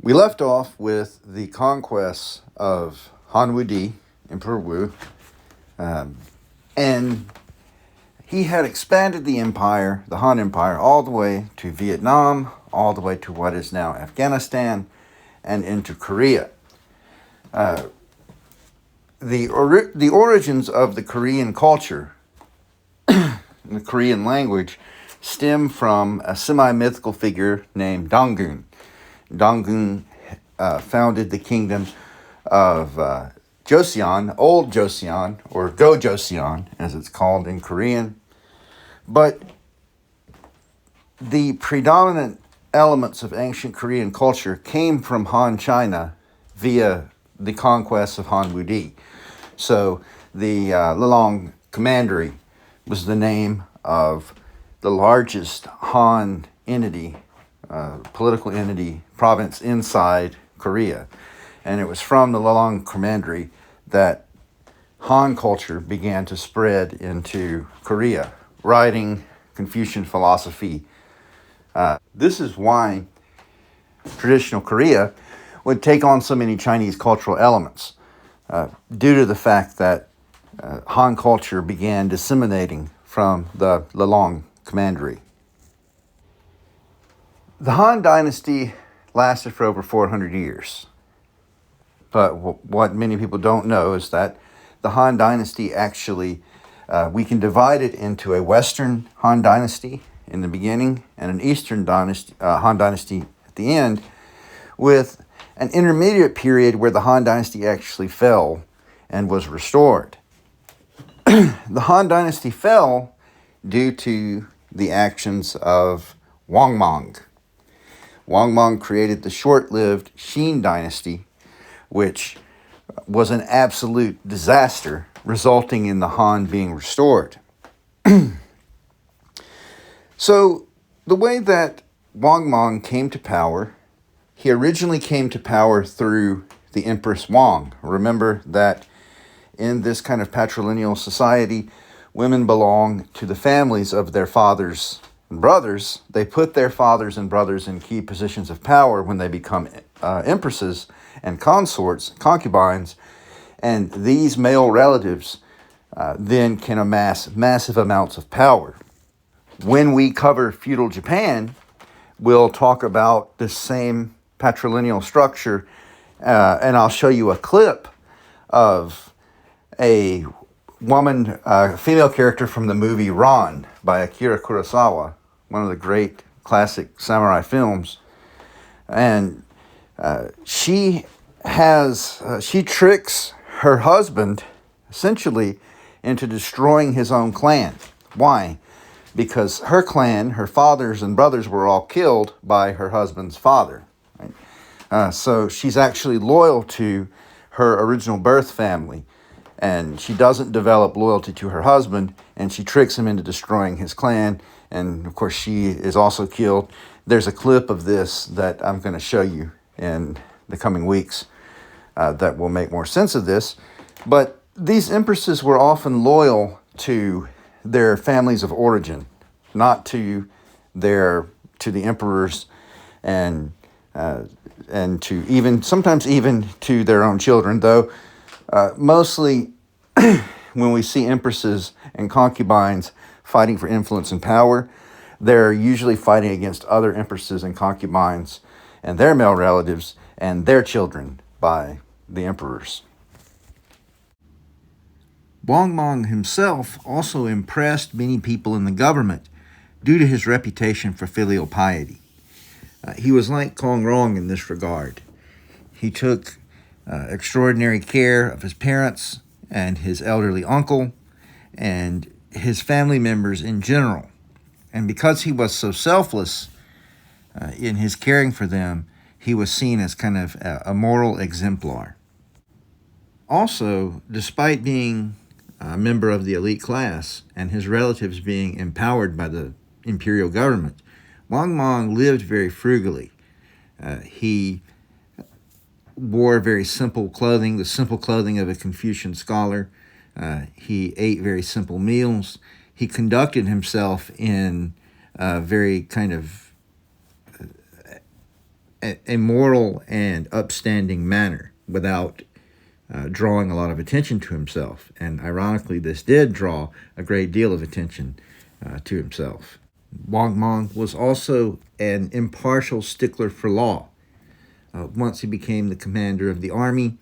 We left off with the conquests of Han Di, Emperor Wu, and he had expanded the empire, the Han Empire, all the way to Vietnam, all the way to what is now Afghanistan, and into Korea. The origins of the Korean culture, the Korean language, stem from a semi-mythical figure named Dongun. Dongun founded the kingdom of Joseon, Old Joseon, or Go Joseon, as it's called in Korean. But the predominant elements of ancient Korean culture came from Han China via the conquest of Han Di. So the Lelong Commandery was the name of the largest Han entity, political entity, province inside Korea. And it was from the Lelong Commandery that Han culture began to spread into Korea, writing, Confucian philosophy. This is why traditional Korea would take on so many Chinese cultural elements, due to the fact that Han culture began disseminating from the Lelong Commandery. The Han Dynasty lasted for over 400 years. But what many people don't know is that the Han Dynasty actually, we can divide it into a Western Han Dynasty in the beginning and an Eastern dynasty, Han Dynasty at the end, with an intermediate period where the Han Dynasty actually fell and was restored. The Han Dynasty fell due to the actions of Wang Mang. Wang Mang created the short-lived Xin Dynasty, which was an absolute disaster, resulting in the Han being restored. So, the way that Wang Mang came to power, he originally came to power through the Empress Wang. Remember that in this kind of patrilineal society, women belong to the families of their fathers and brothers. They put their fathers and brothers in key positions of power when they become empresses and consorts, concubines, and these male relatives then can amass massive amounts of power. When we cover feudal Japan, we'll talk about the same patrilineal structure, and I'll show you a clip of a woman, female character from the movie Ran by Akira Kurosawa, one of the great classic samurai films. And she tricks her husband essentially into destroying his own clan. Why? Because her clan, her fathers and brothers, were all killed by her husband's father. Right? So she's actually loyal to her original birth family, and she doesn't develop loyalty to her husband, and she tricks him into destroying his clan, and of course she is also killed. There's a clip of this that I'm going to show you in the coming weeks that will make more sense of this. But these empresses were often loyal to their families of origin, not to the emperors, and to sometimes even to their own children. Though mostly, when we see empresses and concubines fighting for influence and power, they're usually fighting against other empresses and concubines and their male relatives and their children by the emperors. Wang Mang himself also impressed many people in the government due to his reputation for filial piety. He was like Kong Rong in this regard. He took extraordinary care of his parents and his elderly uncle and his family members in general. And because he was so selfless in his caring for them, he was seen as kind of a moral exemplar. Also, despite being a member of the elite class and his relatives being empowered by the imperial government, Wang Mang lived very frugally. He wore very simple clothing, the simple clothing of a Confucian scholar. He ate very simple meals. He conducted himself in very kind of a moral and upstanding manner without drawing a lot of attention to himself. And ironically, this did draw a great deal of attention to himself. Wang Mang was also an impartial stickler for law. Once he became the commander of the army,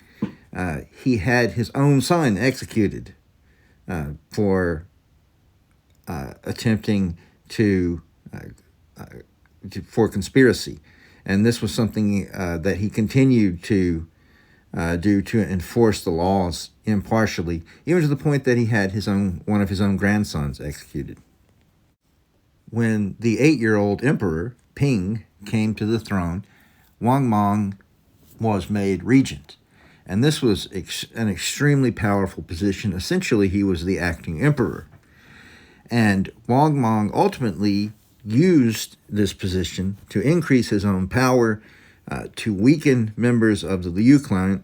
he had his own son executed for attempting for conspiracy. And this was something that he continued to do to enforce the laws impartially, even to the point that he had one of his own grandsons executed. When the 8-year-old emperor, Ping, came to the throne, Wang Mang was made regent. And this was an extremely powerful position. Essentially, he was the acting emperor. And Wang Mang ultimately used this position to increase his own power, to weaken members of the Liu clan,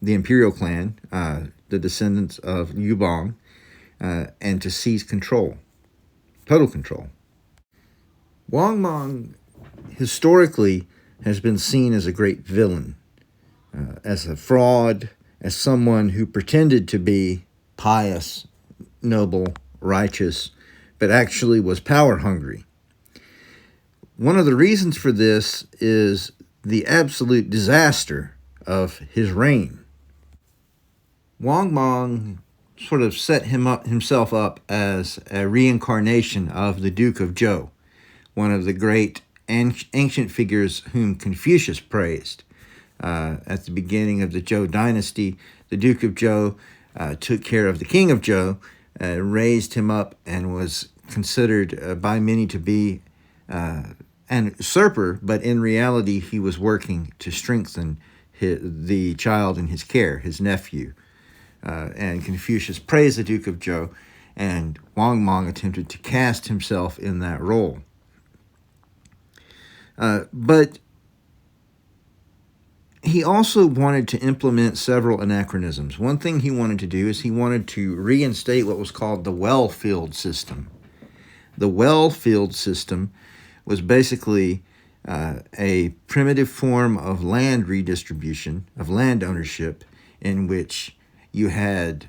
the imperial clan, the descendants of Liu Bang, and to seize control, total control. Wang Mang historically has been seen as a great villain, as a fraud, as someone who pretended to be pious, noble, righteous, but actually was power hungry. One of the reasons for this is the absolute disaster of his reign. Wang Mang sort of set himself up as a reincarnation of the Duke of Zhou, one of the great ancient figures whom Confucius praised. At the beginning of the Zhou Dynasty, the Duke of Zhou took care of the King of Zhou, raised him up, and was considered by many to be an usurper, but in reality he was working to strengthen the child in his care, his nephew. And Confucius praised the Duke of Zhou, and Wang Mang attempted to cast himself in that role. But he also wanted to implement several anachronisms. One thing he wanted to do is he wanted to reinstate what was called the well-field system. The well-field system was basically a primitive form of land redistribution, of land ownership, in which you had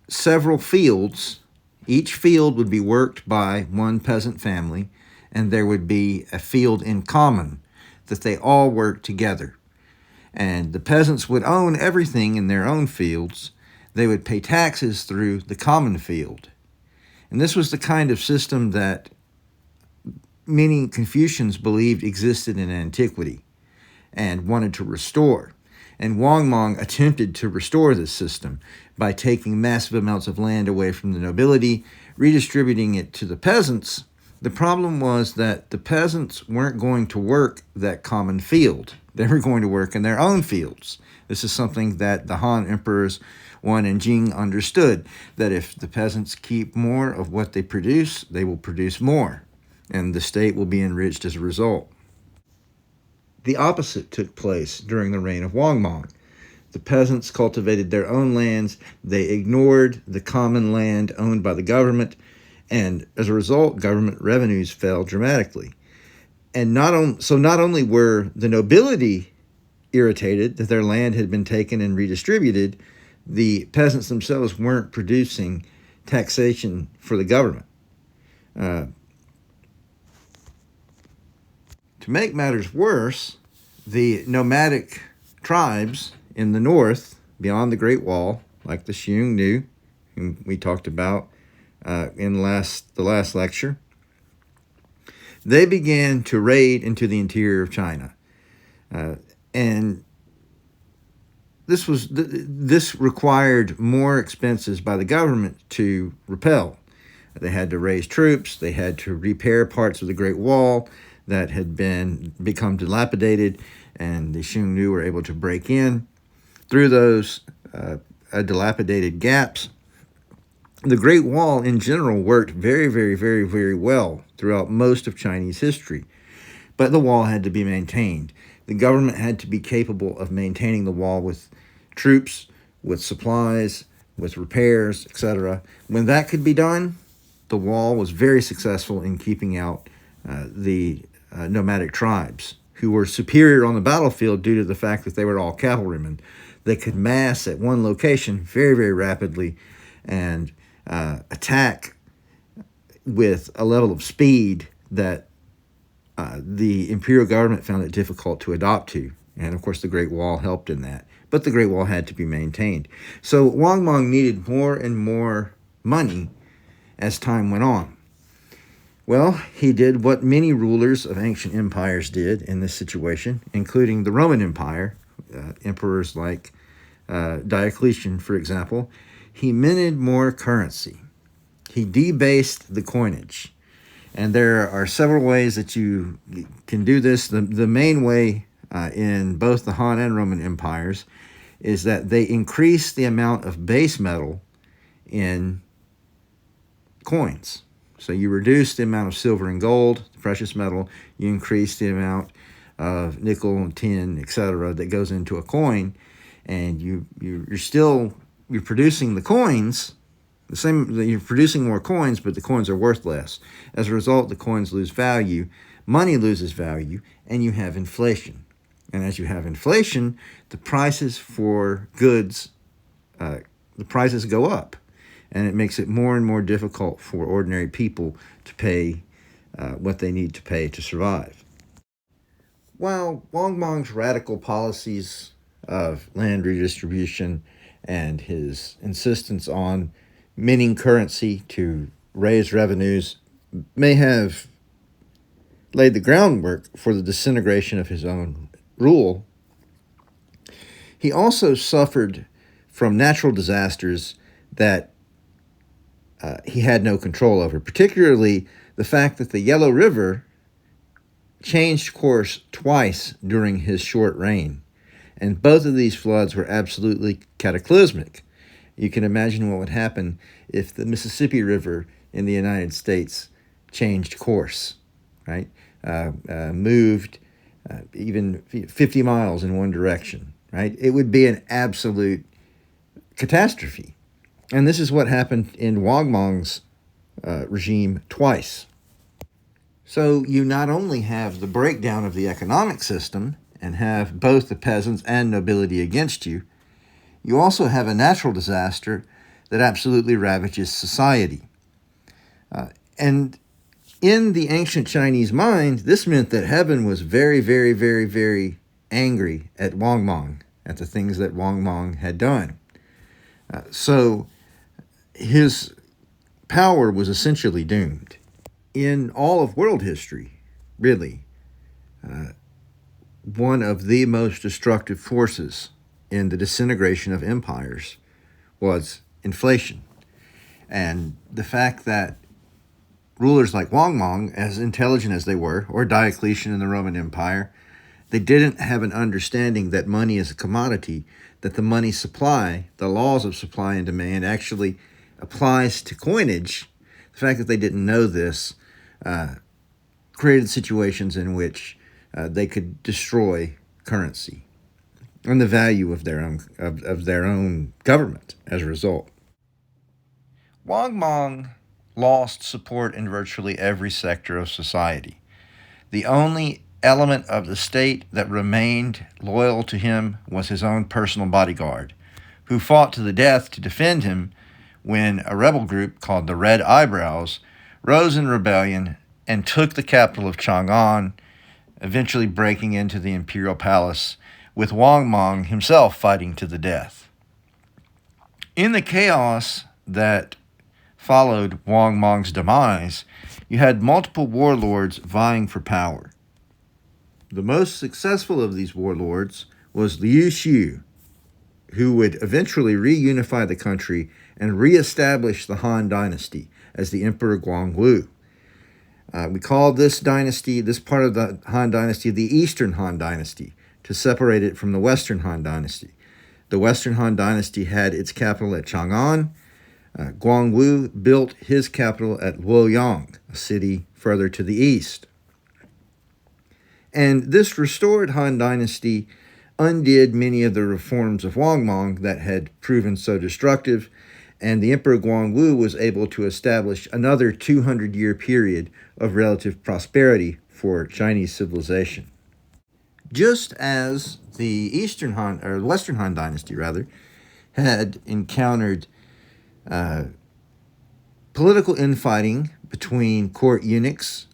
several fields. Each field would be worked by one peasant family, and there would be a field in common that they all worked together. And the peasants would own everything in their own fields. They would pay taxes through the common field. And this was the kind of system that many Confucians believed existed in antiquity and wanted to restore. And Wang Mang attempted to restore this system by taking massive amounts of land away from the nobility, redistributing it to the peasants. The problem was that the peasants weren't going to work that common field. They were going to work in their own fields. This is something that the Han emperors Wan and Jing understood, that if the peasants keep more of what they produce, they will produce more, and the state will be enriched as a result. The opposite took place during the reign of Wang Mang. The peasants cultivated their own lands. They ignored the common land owned by the government, and as a result, government revenues fell dramatically. And not only were the nobility irritated that their land had been taken and redistributed, the peasants themselves weren't producing taxation for the government. To make matters worse, the nomadic tribes in the north, beyond the Great Wall, like the Xiongnu, whom we talked about in the last lecture, they began to raid into the interior of China. And this required more expenses by the government to repel. They had to raise troops. They had to repair parts of the Great Wall that had become dilapidated, and the Xiongnu were able to break in through those dilapidated gaps. The Great Wall in general worked very, very, very, very well throughout most of Chinese history, but the wall had to be maintained. The government had to be capable of maintaining the wall with troops, with supplies, with repairs, etc. When that could be done, the wall was very successful in keeping out the nomadic tribes who were superior on the battlefield due to the fact that they were all cavalrymen. They could mass at one location very, very rapidly and attack with a level of speed that the imperial government found it difficult to adopt to. And of course, the Great Wall helped in that. But the Great Wall had to be maintained. So Wang Mang needed more and more money as time went on. Well, he did what many rulers of ancient empires did in this situation, including the Roman Empire, emperors like Diocletian, for example. He minted more currency. He debased the coinage. And there are several ways that you can do this. The main way in both the Han and Roman empires is that they increase the amount of base metal in coins. So you reduce the amount of silver and gold, the precious metal. You increase the amount of nickel and tin, etc., that goes into a coin, and you're producing the coins. The same, you're producing more coins, but the coins are worth less. As a result, the coins lose value, money loses value, and you have inflation. And as you have inflation, the prices for goods, the prices go up. And it makes it more and more difficult for ordinary people to pay what they need to pay to survive. While Wang Mang's radical policies of land redistribution and his insistence on minting currency to raise revenues may have laid the groundwork for the disintegration of his own rule, he also suffered from natural disasters that he had no control over, particularly the fact that the Yellow River changed course twice during his short reign. And both of these floods were absolutely cataclysmic. You can imagine what would happen if the Mississippi River in the United States changed course, right? Moved even 50 miles in one direction, right? It would be an absolute catastrophe. And this is what happened in Wang Mang's regime twice. So you not only have the breakdown of the economic system and have both the peasants and nobility against you, you also have a natural disaster that absolutely ravages society. And in the ancient Chinese mind, this meant that heaven was very, very, very, very angry at Wang Mang, at the things that Wang Mang had done. So his power was essentially doomed. In all of world history, really, one of the most destructive forces in the disintegration of empires was inflation. And the fact that rulers like Wang Mang, as intelligent as they were, or Diocletian in the Roman Empire, they didn't have an understanding that money is a commodity, that the money supply, the laws of supply and demand, actually applies to coinage. The fact that they didn't know this created situations in which they could destroy currency and the value of their own government as a result. Wang Mang lost support in virtually every sector of society. The only element of the state that remained loyal to him was his own personal bodyguard, who fought to the death to defend him when a rebel group called the Red Eyebrows rose in rebellion and took the capital of Chang'an, eventually breaking into the imperial palace, with Wang Mang himself fighting to the death. In the chaos that followed Wang Mang's demise, you had multiple warlords vying for power. The most successful of these warlords was Liu Xiu, who would eventually reunify the country and reestablish the Han Dynasty as the Emperor Guangwu. We call this dynasty, this part of the Han Dynasty, the Eastern Han Dynasty, to separate it from the Western Han Dynasty. The Western Han Dynasty had its capital at Chang'an. Guangwu built his capital at Luoyang, a city further to the east. And this restored Han Dynasty undid many of the reforms of Wang Mang that had proven so destructive, and the Emperor Guangwu was able to establish another 200-year period of relative prosperity for Chinese civilization. Just as the Eastern Han, or Western Han Dynasty rather, had encountered political infighting between court eunuchs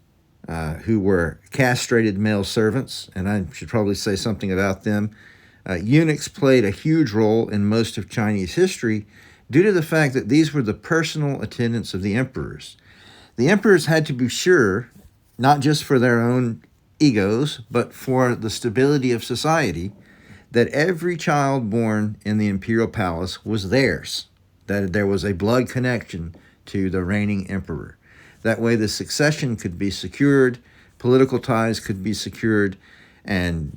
who were castrated male servants, and I should probably say something about them. Eunuchs played a huge role in most of Chinese history due to the fact that these were the personal attendants of the emperors. The emperors had to be sure, not just for their own egos, but for the stability of society, that every child born in the imperial palace was theirs, that there was a blood connection to the reigning emperor. That way the succession could be secured, political ties could be secured, and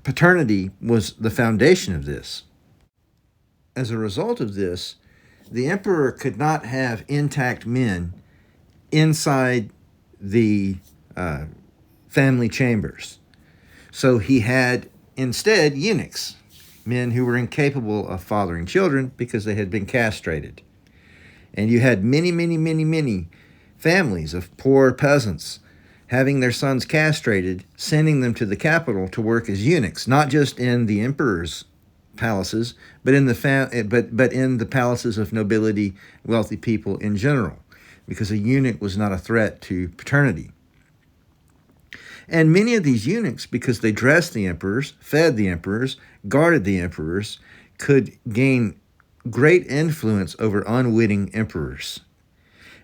paternity was the foundation of this. As a result of this, the emperor could not have intact men inside the family chambers. So he had instead eunuchs, men who were incapable of fathering children because they had been castrated. And you had many families of poor peasants having their sons castrated, sending them to the capital to work as eunuchs, not just in the emperor's palaces, but in the palaces of nobility, wealthy people in general, because a eunuch was not a threat to paternity. And many of these eunuchs, because they dressed the emperors, fed the emperors, guarded the emperors, could gain great influence over unwitting emperors.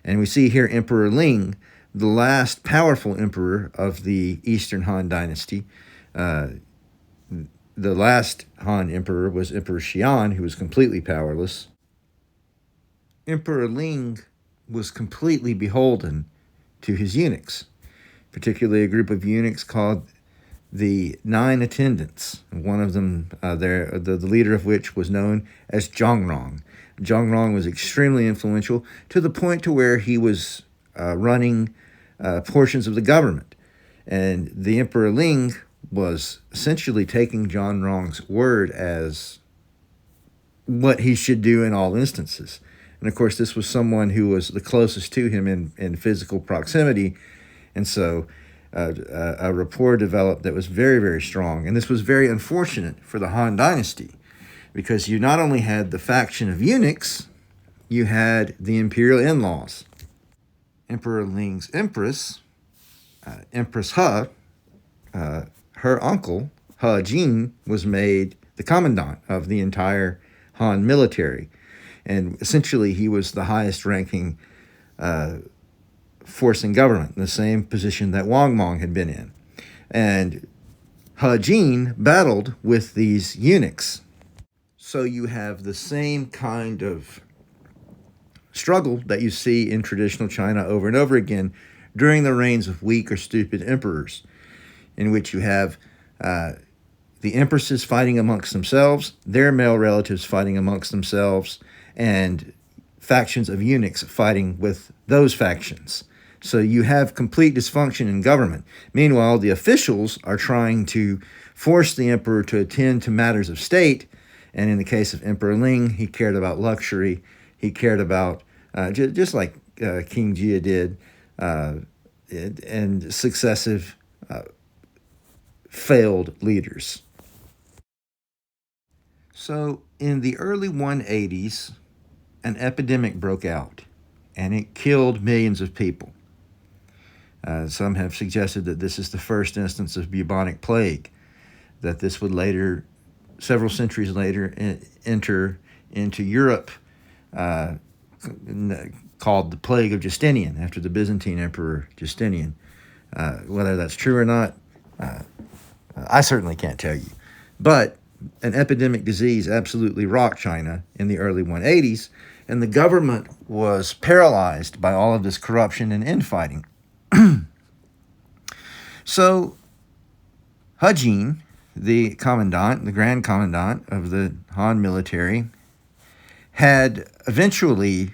And we see here Emperor Ling, the last powerful emperor of the Eastern Han Dynasty. The last Han emperor was Emperor Xian, who was completely powerless. Emperor Ling was completely beholden to his eunuchs, particularly a group of eunuchs called the Nine Attendants. One of them, the leader of which was known as Zhongrong. Zhongrong was extremely influential to the point to where he was running portions of the government. And the Emperor Ling was essentially taking Zhongrong's word as what he should do in all instances. And of course, this was someone who was the closest to him in physical proximity. And so a rapport developed that was very strong. And this was very unfortunate for the Han Dynasty, because you not only had the faction of eunuchs, you had the imperial in-laws. Emperor Ling's empress, Empress He, her uncle, He Jin, was made the commandant of the entire Han military. And essentially, he was the highest ranking force in government, in the same position that Wang Mang had been in. And He Jin battled with these eunuchs. So you have the same kind of struggle that you see in traditional China over and over again during the reigns of weak or stupid emperors, in which you have the empresses fighting amongst themselves, their male relatives fighting amongst themselves, and factions of eunuchs fighting with those factions. So you have complete dysfunction in government. Meanwhile, the officials are trying to force the emperor to attend to matters of state. And in the case of Emperor Ling, he cared about luxury. He cared about, just like King Jia did, and successive failed leaders. So in the early 180s, an epidemic broke out, and it killed millions of people. Some have suggested that this is the first instance of bubonic plague, that this would later, several centuries later, enter into Europe, called the Plague of Justinian, after the Byzantine Emperor Justinian. Whether that's true or not, I certainly can't tell you. But an epidemic disease absolutely rocked China in the early 180s, and the government was paralyzed by all of this corruption and infighting. So He Jin, the commandant, the grand commandant of the Han military, had eventually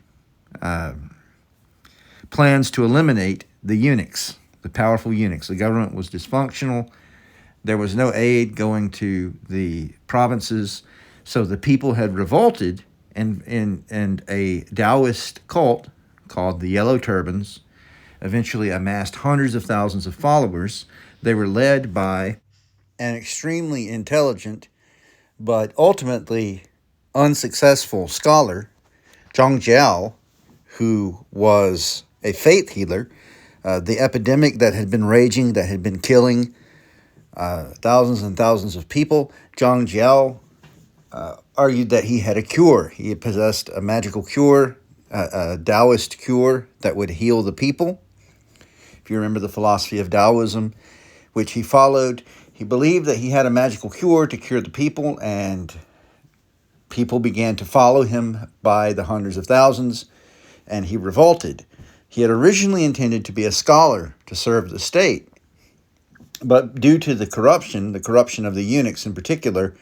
plans to eliminate the eunuchs, the powerful eunuchs. The government was dysfunctional. There was no aid going to the provinces. So the people had revolted, and a Taoist cult called the Yellow Turbans eventually amassed hundreds of thousands of followers. They were led by an extremely intelligent but ultimately unsuccessful scholar, Zhang Jiao, who was a faith healer. The epidemic that had been raging, that had been killing thousands and thousands of people, Zhang Jiao argued that he had a cure. He possessed a magical cure, a Taoist cure that would heal the people. If you remember the philosophy of Taoism, which he followed, he believed that he had a magical cure to cure the people, and people began to follow him by the hundreds of thousands, and he revolted. He had originally intended to be a scholar to serve the state, but due to the corruption of the eunuchs in particular,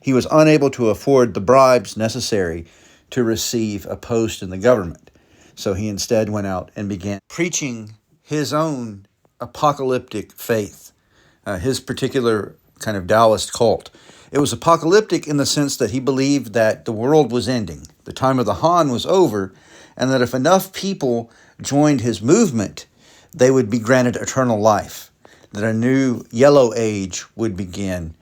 he was unable to afford the bribes necessary to receive a post in the government. So he instead went out and began preaching his own apocalyptic faith, his particular kind of Taoist cult. It was apocalyptic in the sense that he believed that the world was ending, the time of the Han was over, and that if enough people joined his movement, they would be granted eternal life, that a new yellow age would begin,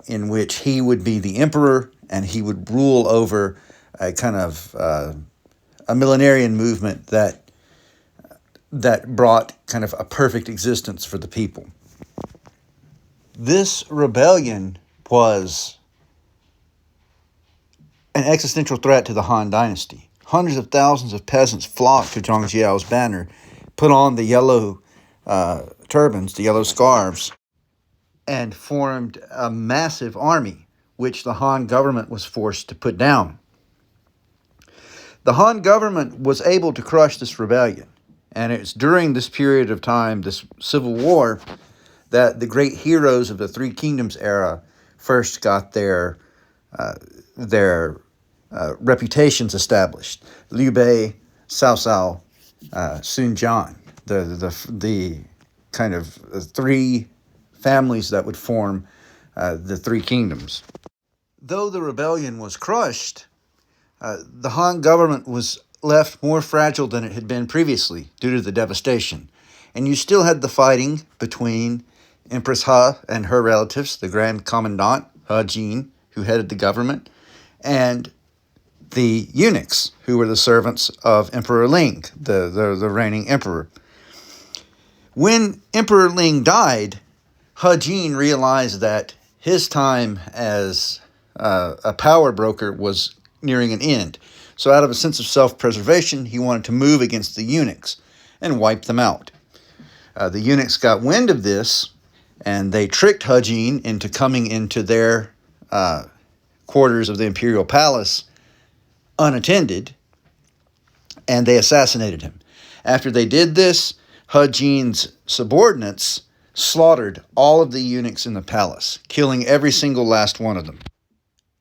in which he would be the emperor and he would rule over a kind of a millenarian movement that brought kind of a perfect existence for the people. This rebellion was an existential threat to the Han Dynasty. Hundreds of thousands of peasants flocked to Zhang Jiao's banner, put on the yellow turbans, the yellow scarves, and formed a massive army, which the Han government was forced to put down. The Han government was able to crush this rebellion, and it's during this period of time, this civil war, that the great heroes of the Three Kingdoms era first got their reputations established. Liu Bei, Cao Cao, Sun Jian, the kind of three families that would form the Three Kingdoms. Though the rebellion was crushed, the Han government was left more fragile than it had been previously due to the devastation. And you still had the fighting between Empress He and her relatives, the Grand Commandant, He Jin, who headed the government, and the eunuchs, who were the servants of Emperor Ling, the reigning emperor. When Emperor Ling died, He Jin realized that his time as a power broker was nearing an end. So out of a sense of self-preservation, he wanted to move against the eunuchs and wipe them out. The eunuchs got wind of this, and they tricked He Jin into coming into their quarters of the imperial palace unattended, and they assassinated him. After they did this, He Jin's subordinates slaughtered all of the eunuchs in the palace, killing every single last one of them.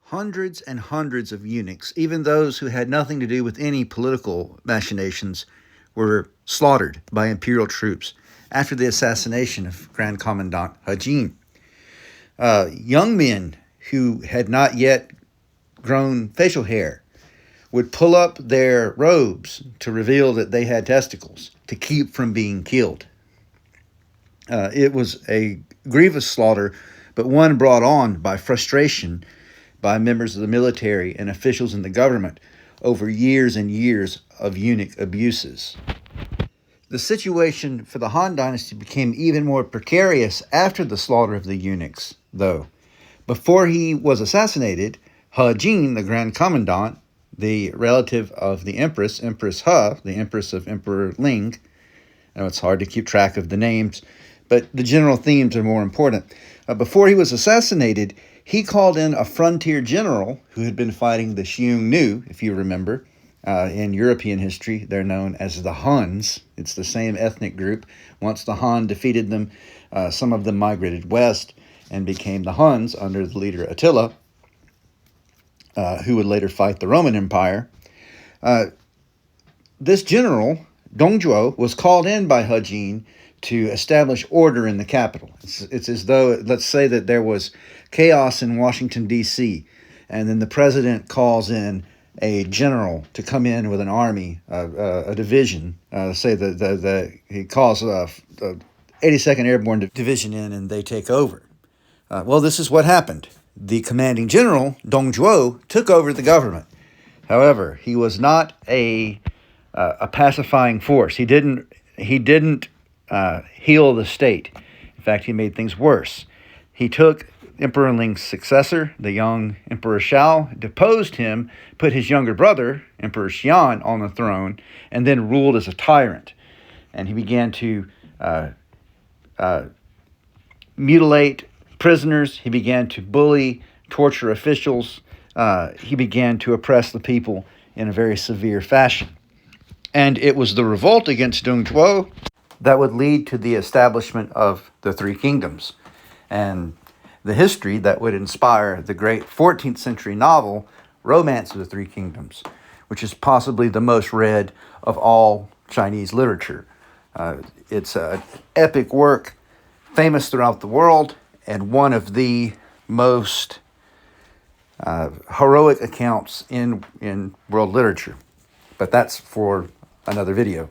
Hundreds and hundreds of eunuchs, even those who had nothing to do with any political machinations, were slaughtered by imperial troops after the assassination of Grand Commandant He Jin. Young men who had not yet grown facial hair would pull up their robes to reveal that they had testicles to keep from being killed. It was a grievous slaughter, but one brought on by frustration by members of the military and officials in the government over years and years of eunuch abuses. The situation for the Han Dynasty became even more precarious after the slaughter of the eunuchs, though. Before he was assassinated, He Jin, the Grand Commandant, the relative of the Empress He, the Empress of Emperor Ling. I know it's hard to keep track of the names, but the general themes are more important. Before he was assassinated, he called in a frontier general who had been fighting the Xiongnu, if you remember. In European history, they're known as the Huns. It's the same ethnic group. Once the Han defeated them, some of them migrated west and became the Huns under the leader Attila, who would later fight the Roman Empire. This general, Dongzhuo, was called in by He Jin to establish order in the capital. It's as though, let's say that there was chaos in Washington, D.C., and then the president calls in a general to come in with an army, a division, say he calls the 82nd Airborne Division in, and they take over. Well, this is what happened. The commanding general, Dong Zhuo, took over the government. However, he was not a pacifying force. He didn't heal the state. In fact, he made things worse. He took Emperor Ling's successor, the young Emperor Shao, deposed him, put his younger brother, Emperor Xian, on the throne, and then ruled as a tyrant. And he began to mutilate prisoners. He began to bully, torture officials. He began to oppress the people in a very severe fashion. And it was the revolt against Dong Zhuo that would lead to the establishment of the Three Kingdoms, and the history that would inspire the great 14th century novel, Romance of the Three Kingdoms, which is possibly the most read of all Chinese literature. It's an epic work, famous throughout the world, and one of the most heroic accounts in world literature. But that's for another video.